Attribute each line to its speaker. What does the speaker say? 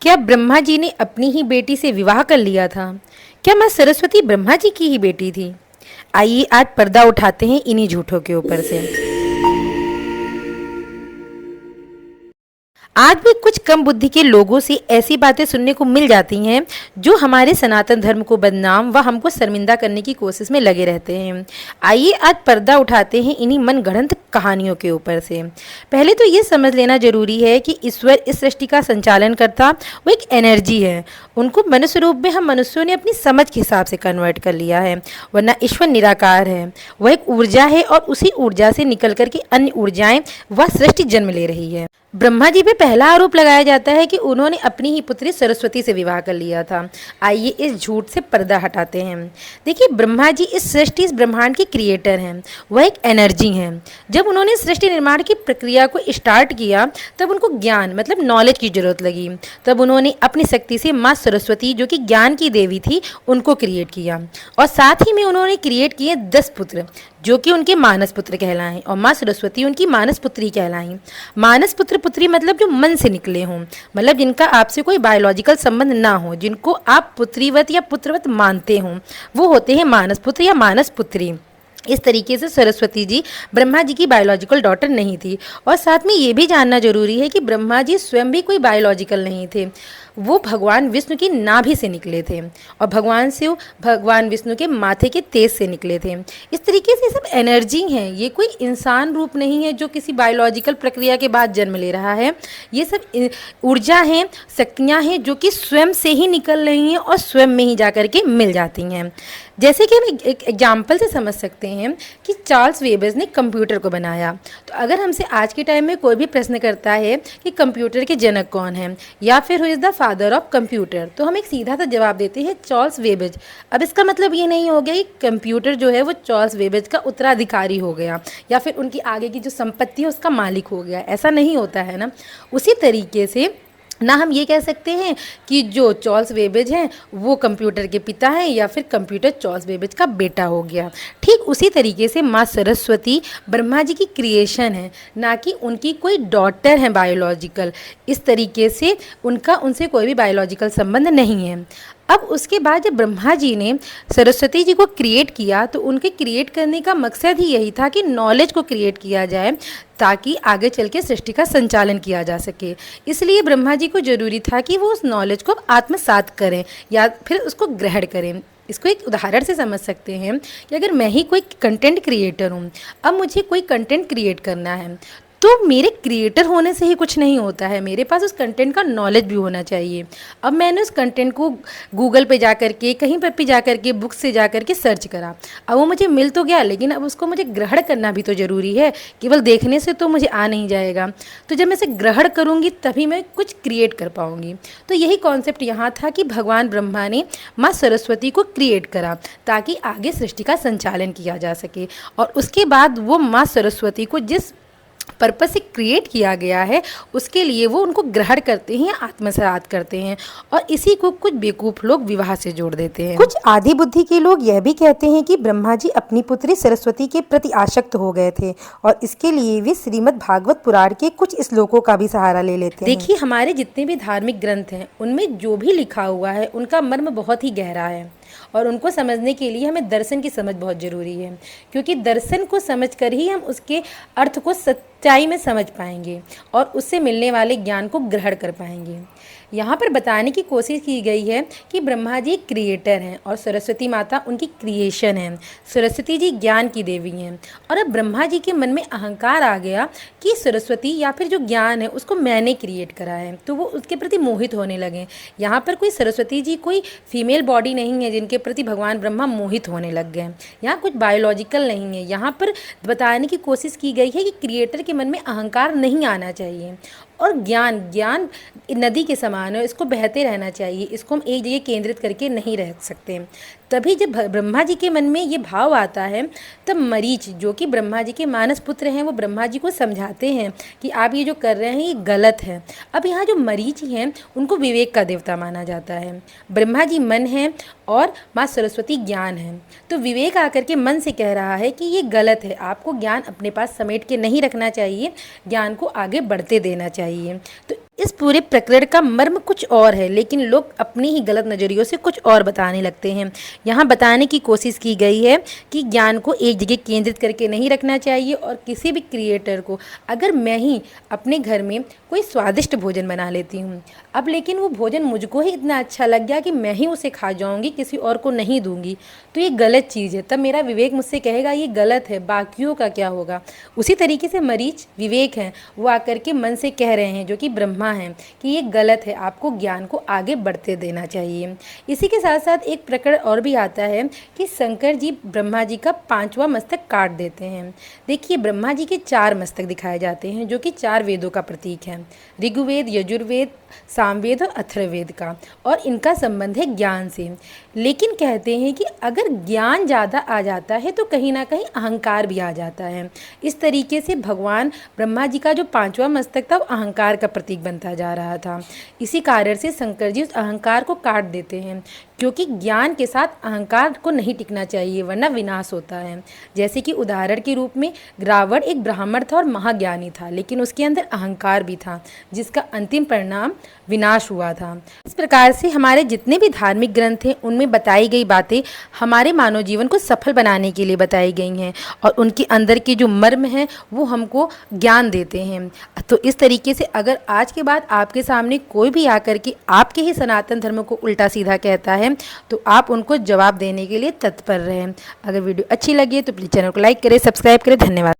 Speaker 1: क्या ब्रह्मा जी ने अपनी ही बेटी से विवाह कर लिया था? क्या माँ सरस्वती ब्रह्मा जी की ही बेटी थी? आइए आज पर्दा उठाते हैं इन्हीं झूठों के ऊपर से। आज भी कुछ कम बुद्धि के लोगों से ऐसी बातें सुनने को मिल जाती हैं जो हमारे सनातन धर्म को बदनाम व हमको शर्मिंदा करने की कोशिश में लगे रहते हैं। आइए आज पर्दा उठाते हैं इन्हीं मनगढ़ंत कहानियों के ऊपर से। पहले तो ये समझ लेना जरूरी है कि ईश्वर इस सृष्टि का संचालन करता वो एक एनर्जी है। उनको मनुष्य रूप में हम मनुष्यों ने अपनी समझ के हिसाब से कन्वर्ट कर लिया है, वरना ईश्वर निराकार है। वह एक ऊर्जा है और उसी ऊर्जा से निकल करके अन्य ऊर्जाएं वह सृष्टि जन्म ले रही है। ब्रह्मा जी पे पहला आरोप लगाया जाता है कि उन्होंने अपनी ही पुत्री सरस्वती से विवाह कर लिया था। आइए इस झूठ से पर्दा हटाते हैं। देखिए, ब्रह्मा जी इस सृष्टि, इस ब्रह्मांड के क्रिएटर हैं। वह एक एनर्जी हैं। जब उन्होंने सृष्टि निर्माण की प्रक्रिया को स्टार्ट किया तब उनको ज्ञान मतलब नॉलेज की जरूरत लगी। तब उन्होंने अपनी शक्ति से माँ सरस्वती, जो कि ज्ञान की देवी थी, उनको क्रिएट किया। और साथ ही में उन्होंने क्रिएट किए 10 पुत्र, जो कि उनके मानस पुत्र कहलाएं, और माँ सरस्वती उनकी मानस पुत्री कहलाएं। मानस पुत्र पुत्री मतलब जो मन से निकले हों, मतलब जिनका आपसे कोई बायोलॉजिकल संबंध ना हो, जिनको आप पुत्रीवत या पुत्रवत मानते हों, वो होते हैं मानस पुत्र या मानस पुत्री। इस तरीके से सरस्वती जी ब्रह्मा जी की बायोलॉजिकल डॉटर नहीं थी। और साथ में ये भी जानना जरूरी है कि ब्रह्मा जी स्वयं भी कोई बायोलॉजिकल नहीं थे। वो भगवान विष्णु की नाभि से निकले थे और भगवान विष्णु के माथे के तेज से निकले थे। इस तरीके से सब एनर्जी हैं। ये कोई इंसान रूप नहीं है जो किसी बायोलॉजिकल प्रक्रिया के बाद जन्म ले रहा है। ये सब ऊर्जा हैं, शक्तियाँ हैं जो कि स्वयं से ही निकल रही हैं और स्वयं में ही जा कर के मिल जाती हैं। जैसे कि हम एक एग्जाम्पल से समझ सकते हैं कि चार्ल्स वेबर्स ने कंप्यूटर को बनाया। तो अगर हमसे आज के टाइम में कोई भी प्रश्न करता है कि कंप्यूटर के जनक कौन है या फिर who is the father of computer, तो हम एक सीधा सा जवाब देते हैं चार्ल्स वेबर्स। अब इसका मतलब ये नहीं हो गया कि कंप्यूटर जो है वो चार्ल्स वेबर्स का उत्तराधिकारी हो गया या फिर उनकी आगे की जो संपत्ति है उसका मालिक हो गया। ऐसा नहीं होता है ना। उसी तरीके से ना हम ये कह सकते हैं कि जो चार्ल्स वेबेज हैं वो कंप्यूटर के पिता हैं या फिर कंप्यूटर चार्ल्स वेबेज का बेटा हो गया। ठीक उसी तरीके से माँ सरस्वती ब्रह्मा जी की क्रिएशन है, ना कि उनकी कोई डॉटर है बायोलॉजिकल। इस तरीके से उनका उनसे कोई भी बायोलॉजिकल संबंध नहीं है। अब उसके बाद जब ब्रह्मा जी ने सरस्वती जी को क्रिएट किया तो उनके क्रिएट करने का मकसद ही यही था कि नॉलेज को क्रिएट किया जाए ताकि आगे चल के सृष्टि का संचालन किया जा सके। इसलिए ब्रह्मा जी को जरूरी था कि वो उस नॉलेज को आत्मसात करें या फिर उसको ग्रहण करें। इसको एक उदाहरण से समझ सकते हैं कि अगर मैं ही कोई कंटेंट क्रिएटर हूँ, अब मुझे कोई कंटेंट क्रिएट करना है, तो मेरे क्रिएटर होने से ही कुछ नहीं होता है, मेरे पास उस कंटेंट का नॉलेज भी होना चाहिए। अब मैंने उस कंटेंट को गूगल पे जा कर के, कहीं पर भी जा कर के, बुक से जा कर के सर्च करा। अब वो मुझे मिल तो गया, लेकिन अब उसको मुझे ग्रहण करना भी तो ज़रूरी है। केवल देखने से तो मुझे आ नहीं जाएगा। तो जब मैं इसे ग्रहण करूँगी तभी मैं कुछ क्रिएट कर पाऊँगी। तो यही कॉन्सेप्ट यहाँ था कि भगवान ब्रह्मा ने माँ सरस्वती को क्रिएट करा ताकि आगे सृष्टि का संचालन किया जा सके। और उसके बाद वो माँ सरस्वती को जिस पर्पस से क्रिएट किया गया है उसके लिए वो उनको ग्रहण करते हैं, आत्मसात करते हैं। और इसी को कुछ बेवकूफ़ लोग विवाह से जोड़ देते हैं। कुछ आधी बुद्धि के लोग यह भी कहते हैं कि ब्रह्मा जी अपनी पुत्री सरस्वती के प्रति आसक्त हो गए थे और इसके लिए वे श्रीमद् भागवत पुराण के कुछ श्लोकों का भी सहारा ले लेते हैं। देखिए, हमारे जितने भी धार्मिक ग्रंथ हैं उनमें जो भी लिखा हुआ है उनका मर्म बहुत ही गहरा है और उनको समझने के लिए हमें दर्शन की समझ बहुत ज़रूरी है, क्योंकि दर्शन को समझकर ही हम उसके अर्थ को सच्चाई में समझ पाएंगे और उससे मिलने वाले ज्ञान को ग्रहण कर पाएंगे। यहाँ पर बताने की कोशिश की गई है कि ब्रह्मा जी क्रिएटर हैं और सरस्वती माता उनकी क्रिएशन है। सरस्वती जी ज्ञान की देवी हैं और अब ब्रह्मा जी के मन में अहंकार आ गया कि सरस्वती या फिर जो ज्ञान है उसको मैंने क्रिएट करा है, तो वो उसके प्रति मोहित होने लगे। यहाँ पर कोई सरस्वती जी कोई फीमेल बॉडी नहीं है जिनके प्रति भगवान ब्रह्मा मोहित होने लग गए। यहाँ कुछ बायोलॉजिकल नहीं है। यहाँ पर बताने की कोशिश की गई है कि क्रिएटर के मन में अहंकार नहीं आना चाहिए और ज्ञान नदी के समान है, इसको बहते रहना चाहिए। इसको हम एक जगह केंद्रित करके नहीं रह सकते। तभी जब ब्रह्मा जी के मन में ये भाव आता है, तब मरीच जो कि ब्रह्मा जी के मानस पुत्र हैं, वो ब्रह्मा जी को समझाते हैं कि आप ये जो कर रहे हैं ये गलत है। अब यहाँ जो मरीच हैं उनको विवेक का देवता माना जाता है। ब्रह्मा जी मन है और माँ सरस्वती ज्ञान है। तो विवेक आकर के मन से कह रहा है कि ये गलत है, आपको ज्ञान अपने पास समेट के नहीं रखना चाहिए, ज्ञान को आगे बढ़ते देना चाहिए। तो इस पूरे प्रकरण का मर्म कुछ और है, लेकिन लोग अपनी ही गलत नज़रियों से कुछ और बताने लगते हैं। यहाँ बताने की कोशिश की गई है कि ज्ञान को एक जगह केंद्रित करके नहीं रखना चाहिए, और किसी भी क्रिएटर को, अगर मैं ही अपने घर में कोई स्वादिष्ट भोजन बना लेती हूँ, अब लेकिन वो भोजन मुझको ही इतना अच्छा लग गया कि मैं ही उसे खा जाऊँगी, किसी और को नहीं दूँगी, तो ये गलत चीज़ है। तब मेरा विवेक मुझसे कहेगा ये गलत है, बाकियों का क्या होगा। उसी तरीके से मरीच विवेक हैं, वो आकर के मन से कह रहे हैं, जो कि ब्रह्मा हैं, कि ये गलत है, आपको ज्ञान को आगे बढ़ते देना चाहिए। इसी के साथ साथ एक प्रकरण और भी आता है कि शंकर जी ब्रह्मा जी का 5वां मस्तक काट देते हैं। देखिए, ब्रह्मा जी के 4 मस्तक दिखाए जाते हैं, जो कि 4 वेदों का प्रतीक है, ऋग्वेद, यजुर्वेद, सामवेद और अथर्ववेद का, और इनका संबंध है ज्ञान से। लेकिन कहते हैं कि अगर ज्ञान ज़्यादा आ जाता है तो कहीं ना कहीं अहंकार भी आ जाता है। इस तरीके से भगवान ब्रह्मा जी का जो 5वां मस्तक था वो अहंकार का प्रतीक बनता जा रहा था। इसी कारण से शंकर जी उस अहंकार को काट देते हैं, क्योंकि ज्ञान के साथ अहंकार को नहीं टिकना चाहिए, वरना विनाश होता है। जैसे कि उदाहरण के रूप में रावण एक ब्राह्मण था और महाज्ञानी था, लेकिन उसके अंदर अहंकार भी था, जिसका अंतिम परिणाम विनाश हुआ था। इस प्रकार से हमारे जितने भी धार्मिक ग्रंथ हैं उनमें बताई गई बातें हमारे मानव जीवन को सफल बनाने के लिए बताई गई हैं, और उनके अंदर के जो मर्म हैं वो हमको ज्ञान देते हैं। तो इस तरीके से अगर आज के बाद आपके सामने कोई भी आकर के आपके ही सनातन धर्म को उल्टा सीधा कहता है, तो आप उनको जवाब देने के लिए तत्पर रहें। अगर वीडियो अच्छी लगी तो प्लीज़ चैनल को लाइक करें, सब्सक्राइब करें। धन्यवाद।